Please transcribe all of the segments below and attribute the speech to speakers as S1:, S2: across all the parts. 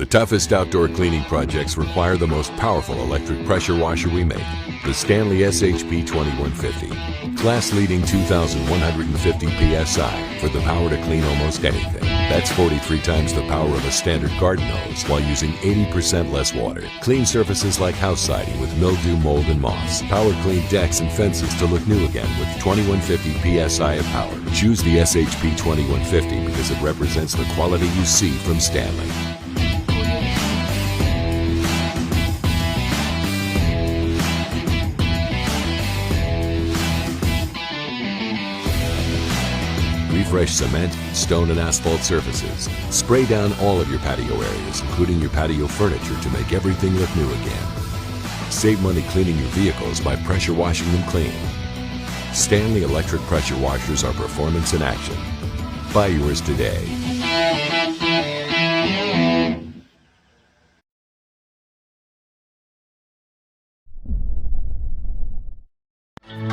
S1: The toughest outdoor cleaning projects require the most powerful electric pressure washer we make, the Stanley SHP2150. Class-leading 2,150 PSI for the power to clean almost anything. That's 43 times the power of a standard garden hose while using 80% less water. Clean surfaces like house siding with mildew, mold, and moss. Power clean decks and fences to look new again with 2150 PSI of power. Choose the SHP2150 because it represents the quality you see from Stanley. Refresh cement, stone, and asphalt surfaces. Spray down all of your patio areas, including your patio furniture, to make everything look new again. Save money cleaning your vehicles by pressure washing them clean. Stanley electric pressure washers are performance in action. Buy yours today.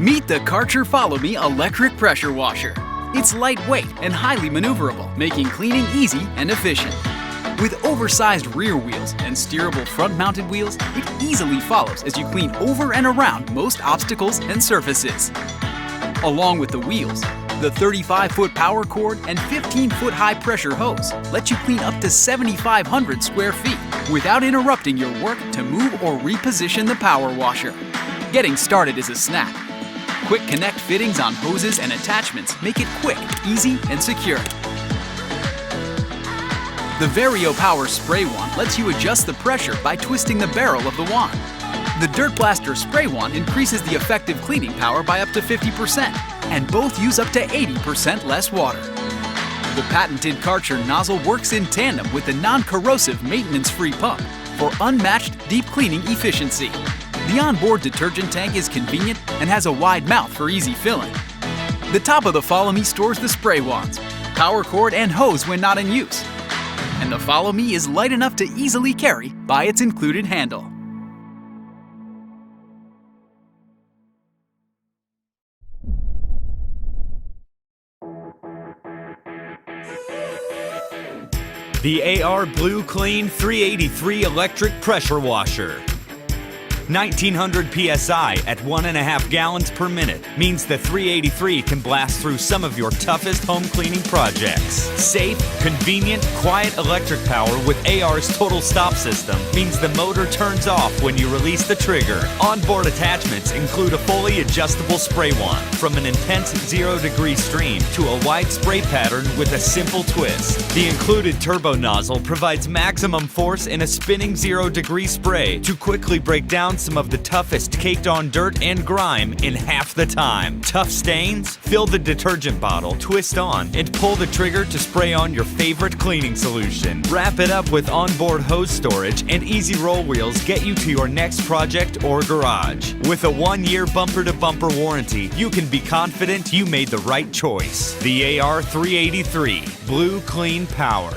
S2: Meet the Karcher Follow-Me electric pressure washer. It's lightweight and highly maneuverable, making cleaning easy and efficient. With oversized rear wheels and steerable front-mounted wheels, it easily follows as you clean over and around most obstacles and surfaces. Along with the wheels, the 35-foot power cord and 15-foot high-pressure hose let you clean up to 7,500 square feet without interrupting your work to move or reposition the power washer. Getting started is a snap. Quick connect fittings on hoses and attachments make it quick, easy, and secure. The Vario Power Spray Wand lets you adjust the pressure by twisting the barrel of the wand. The Dirt Blaster Spray Wand increases the effective cleaning power by up to 50%, and both use up to 80% less water. The patented Karcher nozzle works in tandem with the non-corrosive maintenance-free pump for unmatched deep cleaning efficiency. The onboard detergent tank is convenient and has a wide mouth for easy filling. The top of the Follow-Me stores the spray wands, power cord, and hose when not in use. And the Follow-Me is light enough to easily carry by its included handle.
S3: The AR Blue Clean 383 electric pressure washer. 1900 PSI at 1.5 gallons per minute means the 383 can blast through some of your toughest home cleaning projects. Safe, convenient, quiet electric power with AR's total stop system means the motor turns off when you release the trigger. Onboard attachments include a fully adjustable spray wand, from an intense 0-degree stream to a wide spray pattern with a simple twist. The included turbo nozzle provides maximum force in a spinning 0-degree spray to quickly break down some of the toughest caked-on dirt and grime in half the time. Tough stains? Fill the detergent bottle, twist on, and pull the trigger to spray on your favorite cleaning solution. Wrap it up with onboard hose storage, and easy roll wheels get you to your next project or garage. With a 1-year bumper-to-bumper warranty, you can be confident you made the right choice. The AR 383 Blue Clean Power.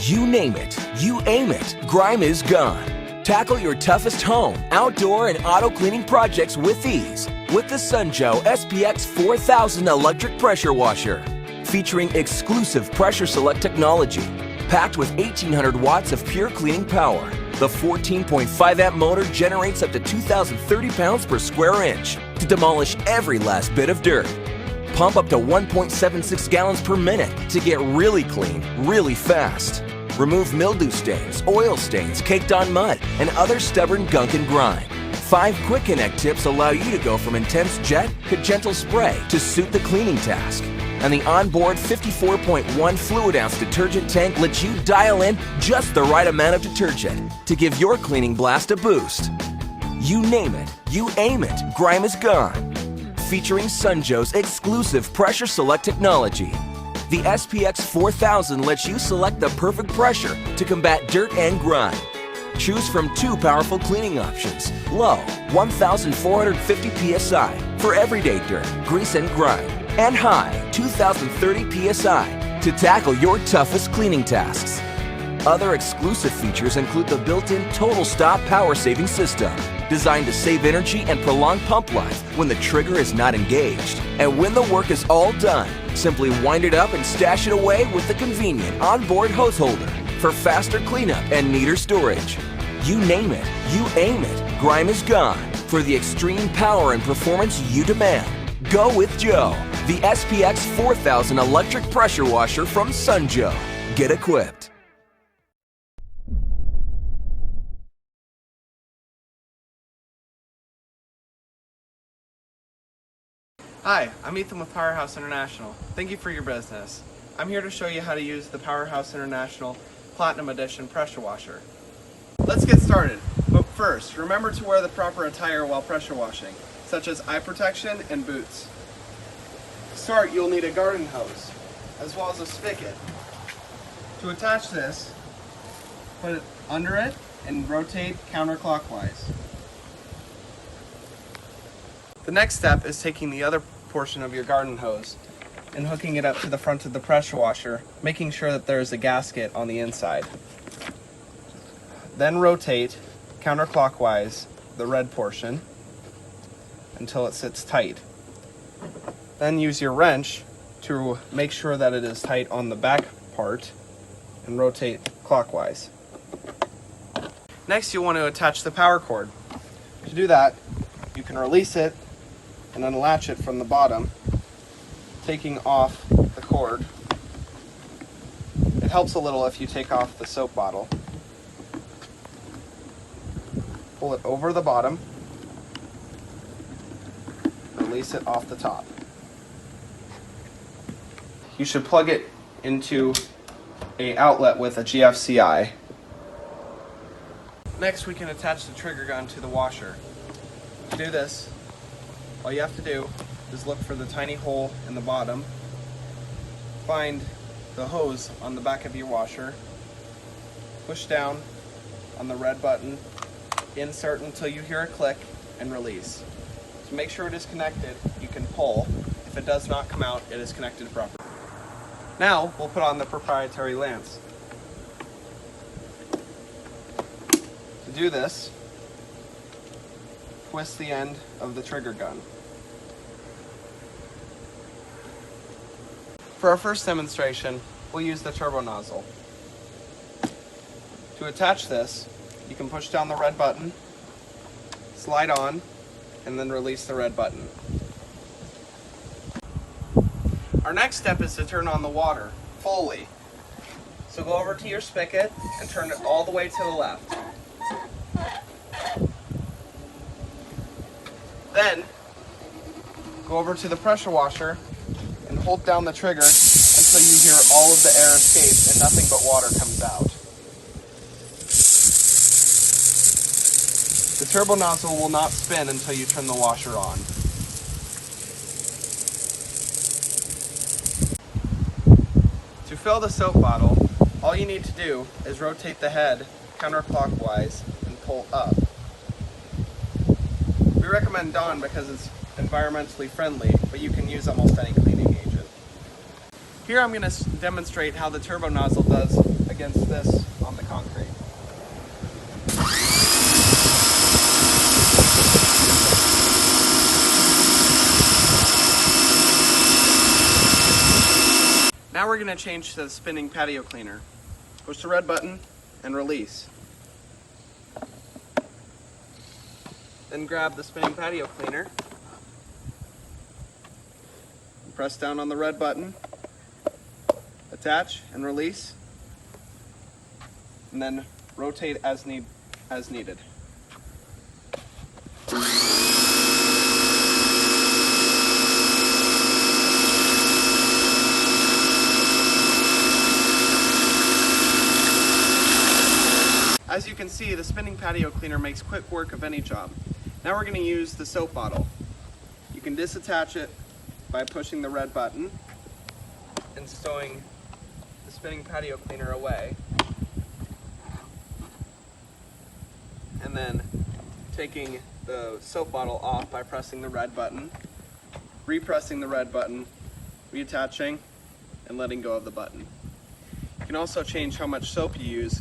S4: You name it, you aim it, grime is gone. Tackle your toughest home, outdoor, and auto cleaning projects with ease with the Joe SPX4000 electric pressure washer. Featuring exclusive pressure select technology, packed with 1,800 watts of pure cleaning power. The 14.5 amp motor generates up to 2,030 pounds per square inch to demolish every last bit of dirt. Pump up to 1.76 gallons per minute to get really clean, really fast. Remove mildew stains, oil stains, caked on mud, and other stubborn gunk and grime. 5 quick connect tips allow you to go from intense jet to gentle spray to suit the cleaning task. And the onboard 54.1 fluid ounce detergent tank lets you dial in just the right amount of detergent to give your cleaning blast a boost. You name it, you aim it, grime is gone. Featuring Joe's exclusive pressure select technology. The SPX4000 lets you select the perfect pressure to combat dirt and grime. Choose from 2 powerful cleaning options. Low, 1,450 PSI for everyday dirt, grease, and grime. And high, 2,030 PSI to tackle your toughest cleaning tasks. Other exclusive features include the built-in Total Stop power saving system, designed to save energy and prolong pump life when the trigger is not engaged. And when the work is all done, simply wind it up and stash it away with the convenient onboard hose holder for faster cleanup and neater storage. You name it, you aim it, grime is gone. For the extreme power and performance you demand, go with Joe, the SPX4000 electric pressure washer from Joe. Get equipped.
S5: Hi, I'm Ethan with Powerhouse International. Thank you for your business. I'm here to show you how to use the Powerhouse International Platinum Edition pressure washer. Let's get started, but first, remember to wear the proper attire while pressure washing, such as eye protection and boots. To start, you'll need a garden hose, as well as a spigot. To attach this, put it under it and rotate counterclockwise. The next step is taking the other portion of your garden hose and hooking it up to the front of the pressure washer, making sure that there is a gasket on the inside. Then rotate counterclockwise the red portion until it sits tight. Then use your wrench to make sure that it is tight on the back part and rotate clockwise. Next, you'll want to attach the power cord. To do that, you can release it and unlatch it from the bottom, taking off the cord. It helps a little if you take off the soap bottle. Pull it over the bottom, release it off the top. You should plug it into an outlet with a GFCI. Next, we can attach the trigger gun to the washer. To do this, all you have to do is look for the tiny hole in the bottom, find the hose on the back of your washer, push down on the red button, insert until you hear a click, and release. To make sure it is connected, you can pull. If it does not come out, it is connected properly. Now, we'll put on the proprietary lance. To do this, twist the end of the trigger gun. For our first demonstration, we'll use the turbo nozzle. To attach this, you can push down the red button, slide on, and then release the red button. Our next step is to turn on the water fully. So go over to your spigot and turn it all the way to the left. Then, go over to the pressure washer and hold down the trigger until you hear all of the air escape and nothing but water comes out. The turbo nozzle will not spin until you turn the washer on. To fill the soap bottle, all you need to do is rotate the head counterclockwise and pull up. We recommend Dawn because it's environmentally friendly, but you can use almost any cleaning agent. Here I'm going to demonstrate how the turbo nozzle does against this on the concrete. Now we're going to change to the spinning patio cleaner. Push the red button and release. Then grab the spinning patio cleaner. Press down on the red button. Attach and release. And then rotate as needed. As you can see, the spinning patio cleaner makes quick work of any job. Now we're going to use the soap bottle. You can disattach it by pushing the red button and stowing the spinning patio cleaner away. And then taking the soap bottle off by pressing the red button, repressing the red button, reattaching, and letting go of the button. You can also change how much soap you use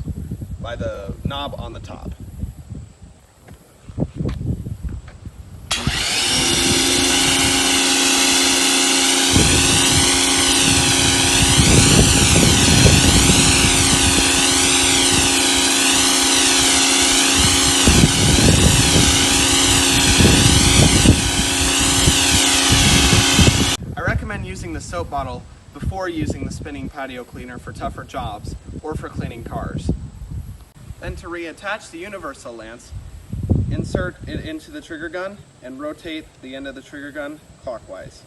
S5: by the knob on the top. using the soap bottle before using the spinning patio cleaner for tougher jobs or for cleaning cars. Then to reattach the universal lance, insert it into the trigger gun and rotate the end of the trigger gun clockwise.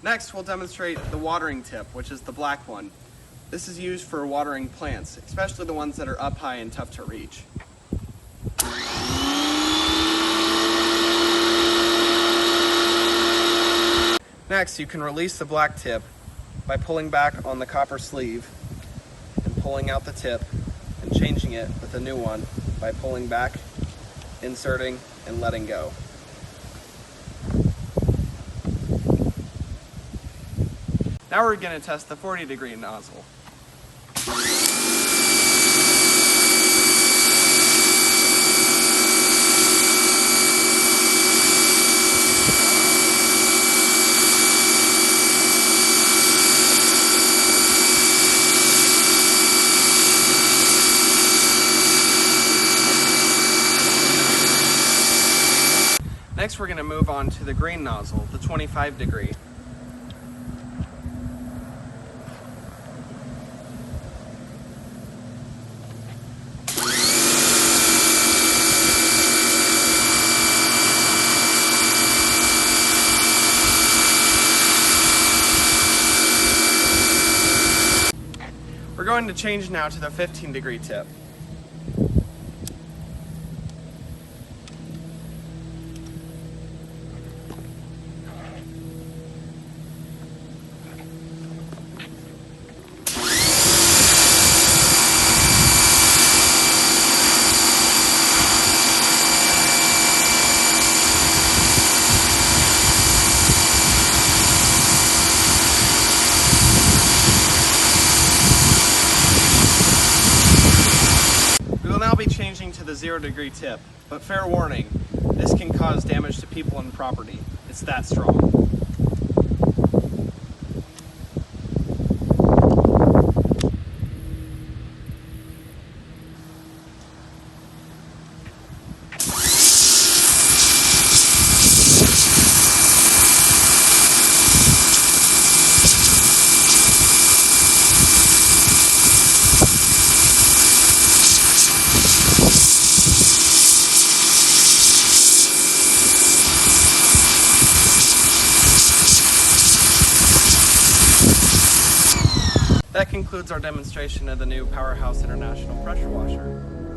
S5: Next, we'll demonstrate the watering tip, which is the black one. This is used for watering plants, especially the ones that are up high and tough to reach. Next, you can release the black tip by pulling back on the copper sleeve and pulling out the tip and changing it with a new one by pulling back, inserting, and letting go. Now we're going to test the 40-degree nozzle. Next, we're going to move on to the green nozzle, the 25-degree. We're going to change now to the 15-degree tip. We'll now be changing to the 0-degree tip, but fair warning, this can cause damage to people and property. It's that strong. That concludes our demonstration of the new Powerhouse International pressure washer.